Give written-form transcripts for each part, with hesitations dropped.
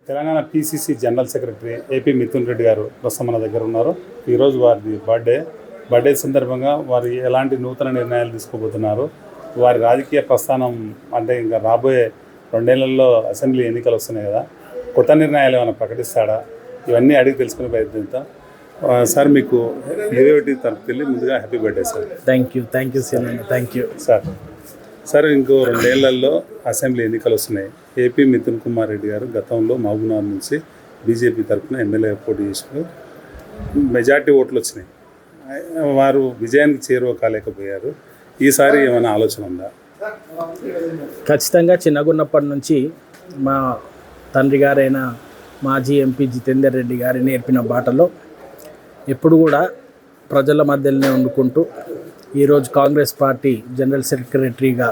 Telangana PCC general secretary AP Mithun Reddy గారు ప్రస్తుతం మన దగ్గర ఉన్నారు. ఈరోజు వారి బర్త్డే సందర్భంగా వారు ఎలాంటి నూతన నిర్ణయాలు తీసుకోబోతున్నారు, వారి రాజకీయ ప్రస్థానం అంటే ఇంకా రాబోయే 2 ఏళ్లలో అసెంబ్లీ ఎన్నికలు వస్తున్నాయి కదా, కొత్త నిర్ణయాలు ఏమైనా ప్రకటిస్తాడా, ఇవన్నీ అడిగి తెలుసుకునే ప్రయత్నిద్దాం. సార్, మీకు 21 తరఫు వెళ్ళి ముందుగా happy birthday sir. Thank you sir. Sir, ఇంకో 2 ఏళ్లలో అసెంబ్లీ ఎన్నికలు వస్తున్నాయి. ఏపీ మిథున్ కుమార్ రెడ్డి గారు గతంలో మహబూబ్నగర్ నుంచి బీజేపీ తరఫున ఎమ్మెల్యే పోటీ చేశారు. మెజార్టీ ఓట్లు వచ్చినాయి. వారు విజయానికి చేరువ కాలేకపోయారు. ఈసారి ఏమైనా ఆలోచన ఉందా? ఖచ్చితంగా చిన్నగున్నప్పటి నుంచి మా తండ్రి గారైన మాజీ ఎంపీ జితేందర్ రెడ్డి గారి నేర్పిన బాటలో ఎప్పుడు కూడా ప్రజల మధ్యలోనే వండుకుంటూ ఈరోజు కాంగ్రెస్ పార్టీ జనరల్ సెక్రటరీగా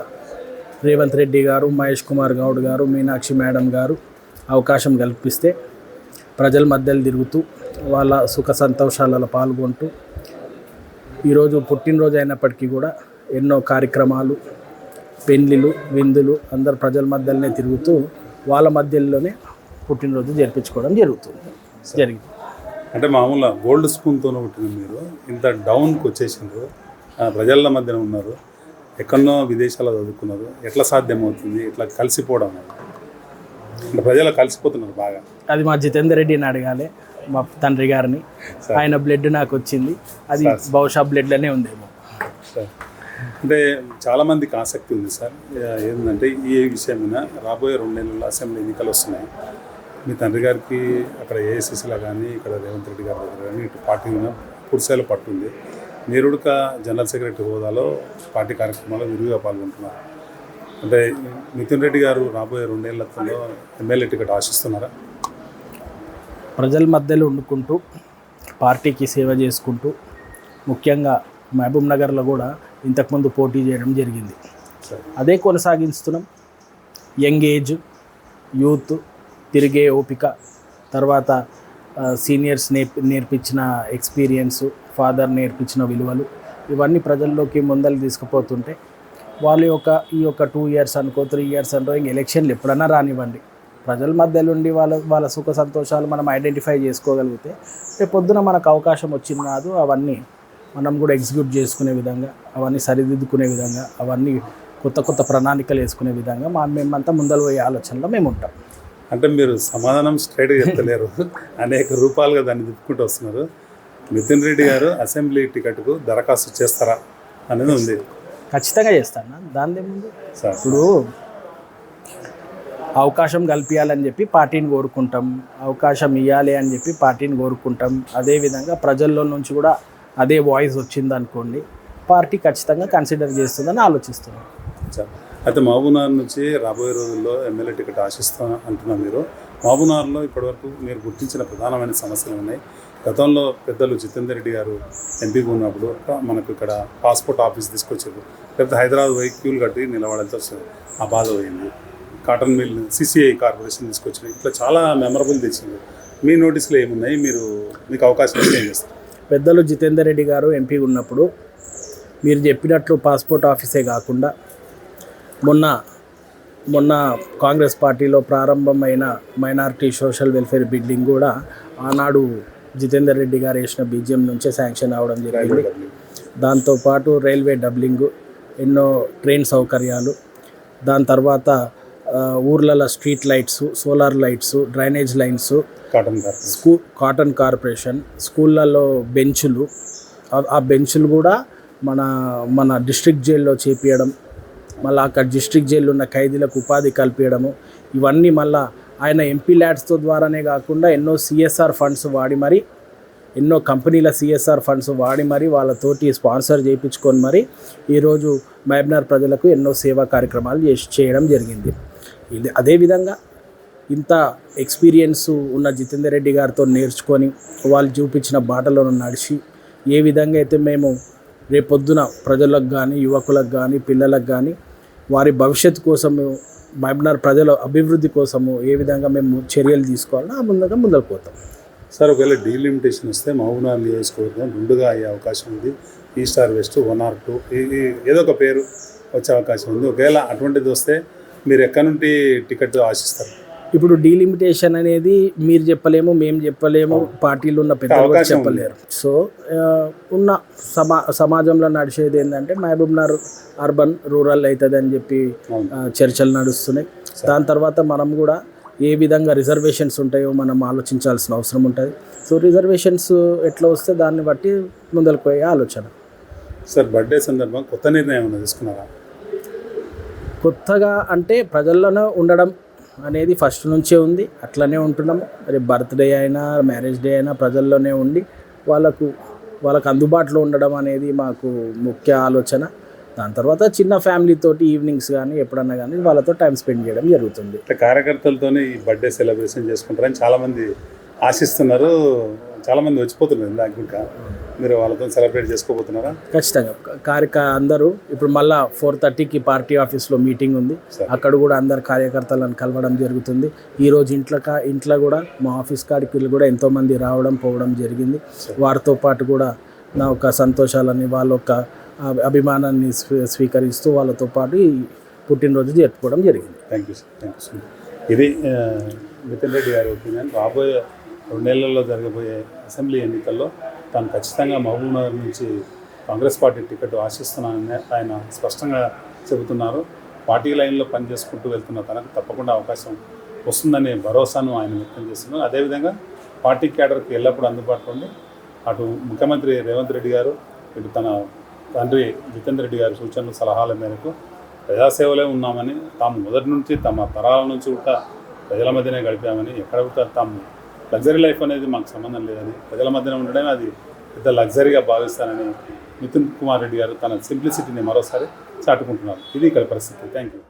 రేవంత్ రెడ్డి గారు, మహేష్ కుమార్ గౌడ్ గారు, మీనాక్షి మేడం గారు అవకాశం కల్పిస్తే ప్రజల మధ్యలో తిరుగుతూ వాళ్ళ సుఖ సంతోషాలలో పాల్గొంటూ ఈరోజు పుట్టినరోజు అయినప్పటికీ కూడా ఎన్నో కార్యక్రమాలు, పెళ్ళిళ్ళు, విందులు అందరు ప్రజల మధ్యలోనే తిరుగుతూ వాళ్ళ మధ్యలోనే పుట్టినరోజు జరిపించుకోవడం జరిగింది. అంటే మామూలుగా గోల్డ్ స్పూన్తో పుట్టిన మీరు ఇంత డౌన్కి వచ్చేసినారు, ప్రజల మధ్యన ఉన్నారు, ఎక్కడో విదేశాల్లో చదువుకున్నారు. ఎట్లా సాధ్యమవుతుంది ఇట్లా కలిసిపోవడం? అంటే ప్రజలు కలిసిపోతున్నారు బాగా. అది మా జితేందర్ రెడ్డిని అడగాలి, మా తండ్రి గారిని. ఆయన బ్లడ్ నాకు వచ్చింది, అది బహుశా బ్లడ్లోనే ఉందేమో. అంటే చాలామందికి ఆసక్తి ఉంది సార్. ఏంటంటే ఈ విషయమైన రాబోయే 2 నెలల్లో అసెంబ్లీ ఎన్నికలు వస్తున్నాయి. మీ తండ్రి గారికి అక్కడ ఏఐసిసిలో కానీ ఇక్కడ రేవంత్ రెడ్డి గారి దగ్గర కానీ ఇటు పార్టీ మీద పూర్తిస్థాయిలో పట్టుంది. మీరుడుక జనరల్ సెక్రటరీ హోదాలో పార్టీ కార్యక్రమాల్లో విరివిగా పాల్గొంటున్నారు. అంటే మిథున్ రెడ్డి గారు రాబోయే 2 ఏళ్లలో ఎమ్మెల్యే టికెట్ ఆశిస్తున్నారా? ప్రజల మధ్యలో వండుకుంటూ పార్టీకి సేవ చేసుకుంటూ ముఖ్యంగా మహబూబ్ నగర్లో కూడా ఇంతకుముందు పోటీ చేయడం జరిగింది. అదే కొనసాగిస్తున్నాం. యంగ్ ఏజ్, యూత్, తిరిగే ఓపిక, తర్వాత సీనియర్స్ నేర్పించిన ఎక్స్పీరియన్సు, ఫాదర్ నేర్పించిన విలువలు, ఇవన్నీ ప్రజల్లోకి ముందలు తీసుకుపోతుంటే వాళ్ళ ఈ యొక్క 2 ఇయర్స్ అనుకో, 3 ఇయర్స్ అనుకో, ఇంక ఎలక్షన్లు ఎప్పుడన్నా రానివ్వండి, ప్రజల మధ్యలో ఉండి వాళ్ళ సుఖ సంతోషాలు మనం ఐడెంటిఫై చేసుకోగలిగితే రేపు పొద్దున మనకు అవకాశం వచ్చింది కాదు, అవన్నీ మనం కూడా ఎగ్జిక్యూట్ చేసుకునే విధంగా, అవన్నీ సరిదిద్దుకునే విధంగా, అవన్నీ కొత్త ప్రణాళికలు వేసుకునే విధంగా మేమంతా ముందలు పోయే ఆలోచనలో మేము ఉంటాం. అంటే మీరు సమాధానం స్ట్రైట్గా చెప్తలేరు, అనేక రూపాలుగా దాన్ని తిప్పుకుంటూ వస్తున్నారు. మిథున్ రెడ్డి గారు అసెంబ్లీ టికెట్కు దరఖాస్తు చేస్తారా అనేది ఉంది. ఖచ్చితంగా చేస్తాను. దాని ముందు ఇప్పుడు అవకాశం కల్పించాలని చెప్పి పార్టీని కోరుకుంటాం, అవకాశం ఇవ్వాలి అని చెప్పి పార్టీని కోరుకుంటాం. అదేవిధంగా ప్రజల్లో నుంచి కూడా అదే వాయిస్ వచ్చింది అనుకోండి, పార్టీ ఖచ్చితంగా కన్సిడర్ చేస్తుందని ఆలోచిస్తున్నాం. అయితే మహబూబ్నగర్ నుంచి రాబోయే రోజుల్లో ఎమ్మెల్యే టికెట్ ఆశిస్తా అంటున్నారు మీరు. మహబూబ్నగర్లో ఇప్పటివరకు మీరు గుర్తించిన ప్రధానమైన సమస్యలు ఉన్నాయి. గతంలో పెద్దలు జితేందర్ రెడ్డి గారు ఎంపీగా ఉన్నప్పుడు మనకు ఇక్కడ పాస్పోర్ట్ ఆఫీస్ తీసుకొచ్చారు, లేకపోతే హైదరాబాద్ పోయి క్యూలు కట్టి నిలబడాల్సి వస్తుంది, ఆ బాధ పోయింది. కాటన్ మిల్ సిసిఐ కార్పొరేషన్ తీసుకొచ్చినాయి, ఇట్లా చాలా మెమరబుల్ తెచ్చింది. మీ నోటీసులో ఏమున్నాయి? మీకు అవకాశం ఏం చేస్తారు? పెద్దలు జితేందర్ రెడ్డి గారు ఎంపీ ఉన్నప్పుడు మీరు చెప్పినట్లు పాస్పోర్ట్ ఆఫీసే కాకుండా మొన్న కాంగ్రెస్ పార్టీలో ప్రారంభమైన మైనారిటీ సోషల్ వెల్ఫేర్ బిల్డింగ్ కూడా ఆనాడు జితేందర్ రెడ్డి గారు వేసిన బీజేఎం నుంచే శాంక్షన్ అవ్వడం జరిగింది. దాంతోపాటు రైల్వే డబ్లింగు, ఎన్నో ట్రైన్ సౌకర్యాలు, దాని తర్వాత ఊర్లలో street lights, solar lights, drainage lines, cotton corporation, స్కూళ్ళల్లో బెంచులు, ఆ బెంచులు కూడా మన డిస్ట్రిక్ట్ జైల్లో చేపించడం, మళ్ళీ అక్కడ డిస్ట్రిక్ట్ జైల్లో ఉన్న ఖైదీలకు ఉపాధి కల్పించడము, ఇవన్నీ మళ్ళీ ఆయన ఎంపీ ల్యాడ్స్తో ద్వారానే కాకుండా ఎన్నో సిఎస్ఆర్ ఫండ్స్ వాడి మరి, ఎన్నో కంపెనీల సిఎస్ఆర్ ఫండ్స్ వాడి మరి వాళ్ళతోటి స్పాన్సర్ చేయించుకొని మరి ఈరోజు మహబూబ్నగర్ ప్రజలకు ఎన్నో సేవా కార్యక్రమాలు చేయడం జరిగింది. అదేవిధంగా ఇంత ఎక్స్పీరియన్స్ ఉన్న జితేందర్ రెడ్డి గారితో నేర్చుకొని వాళ్ళు చూపించిన బాటలో నడిచి ఏ విధంగా అయితే మేము రేపొద్దున ప్రజలకు కానీ, యువకులకు కానీ, పిల్లలకు కానీ వారి భవిష్యత్తు కోసము, మహబూబ్నగర్ ప్రజల అభివృద్ధి కోసము ఏ విధంగా మేము చర్యలు తీసుకోవాలో ముందుకు పోతాం. సార్, ఒకవేళ డీలిమిటేషన్ వస్తే మహబూబ్నగర్ నియోజకవర్గం 2గా అయ్యే అవకాశం ఉంది. ఈస్ట్ ఆర్ వెస్ట్, 1 or 2 ఏదో ఒక పేరు వచ్చే అవకాశం ఉంది. ఒకవేళ అటువంటిది వస్తే మీరు ఎక్కడి నుండి టికెట్ ఆశిస్తారు? ఇప్పుడు డీలిమిటేషన్ అనేది మీరు చెప్పలేము, మేము చెప్పలేము, పార్టీలు ఉన్న పెద్దలు కూడా అవకాశం ఉంది. చెప్పలేరు. సో ఉన్న సమాజంలో నడిచేది ఏంటంటే మహబూబ్నగర్ అర్బన్ రూరల్ అవుతుంది అని చెప్పి చర్చలు నడుస్తున్నాయి. దాని తర్వాత మనం కూడా ఏ విధంగా రిజర్వేషన్స్ ఉంటాయో మనం ఆలోచించాల్సిన అవసరం ఉంటుంది. సో రిజర్వేషన్స్ ఎట్లా వస్తే దాన్ని బట్టి ముందరకు పోయే ఆలోచన. సార్ బర్త్డే సందర్భంగా కొత్త నిర్ణయం ఏమైనా తీసుకున్నారా? కొత్తగా అంటే ప్రజల్లోనే ఉండడం అనేది ఫస్ట్ నుంచే ఉంది, అట్లనే ఉంటున్నాము. మరి బర్త్డే అయినా మ్యారేజ్ డే అయినా ప్రజల్లోనే ఉండి వాళ్ళకు అందుబాటులో ఉండడం అనేది మాకు ముఖ్య ఆలోచన. దాని తర్వాత చిన్న ఫ్యామిలీతోటి ఈవినింగ్స్ కానీ ఎప్పుడన్నా కానీ వాళ్ళతో టైం స్పెండ్ చేయడం జరుగుతుంది. ఇట్లా కార్యకర్తలతోనే ఈ బర్త్డే సెలబ్రేషన్ చేసుకుంటారని చాలామంది ఆశిస్తున్నారు. చాలామంది వచ్చిపోతున్నారు ఇందాక ఇంకా. మీరు వాళ్ళతో సెలబ్రేట్ చేసుకోబోతున్నారా? ఖచ్చితంగా అందరూ ఇప్పుడు మళ్ళీ 4:30కి పార్టీ ఆఫీస్లో మీటింగ్ ఉంది. అక్కడ కూడా అందరు కార్యకర్తలను కలవడం జరుగుతుంది. ఈరోజు ఇంట్లో కూడా మా ఆఫీస్ కాడికి కూడా ఎంతోమంది రావడం పోవడం జరిగింది. వారితో పాటు కూడా నా ఒక సంతోషాలని వాళ్ళ యొక్క అభిమానాన్ని స్వీకరిస్తూ వాళ్ళతో పాటు ఈ పుట్టినరోజు జరుపుకోవడం జరిగింది. Thank you sir. ఇది నితిన్ రెడ్డి గారి ఒపీనియన్. రాబోయే 2 నెలల్లో జరగబోయే అసెంబ్లీ ఎన్నికల్లో తాను ఖచ్చితంగా మహబూబ్నగర్ నుంచి కాంగ్రెస్ పార్టీ టికెట్ ఆశిస్తున్నానని ఆయన స్పష్టంగా చెబుతున్నారు. పార్టీ లైన్లో పనిచేసుకుంటూ వెళ్తున్న తనకు తప్పకుండా అవకాశం వస్తుందనే భరోసాను ఆయన వ్యక్తం చేస్తున్నారు. అదేవిధంగా పార్టీ క్యాడర్కి ఎల్లప్పుడూ అందుబాటులో ఉండి అటు ముఖ్యమంత్రి రేవంత్ రెడ్డి గారు, ఇటు తన తండ్రి జితేందర్ రెడ్డి గారి సూచనలు సలహాల మేరకు ప్రజాసేవలే ఉన్నామని, తాము మొదటి నుంచి తమ తరాల నుంచి కూడా ప్రజల మధ్యనే గడిపామని, ఎక్కడ కూడా తాము లగ్జరీ లైఫ్ అనేది మాకు సంబంధం లేదని, ప్రజల మధ్యన ఉండడమే అది పెద్ద లగ్జరీగా భావిస్తానని నితిన్ కుమార్ రెడ్డి గారు తన సింప్లిసిటీని మరోసారి చాటుకుంటున్నారు. ఇది ఇక్కడ పరిస్థితి. Thank you.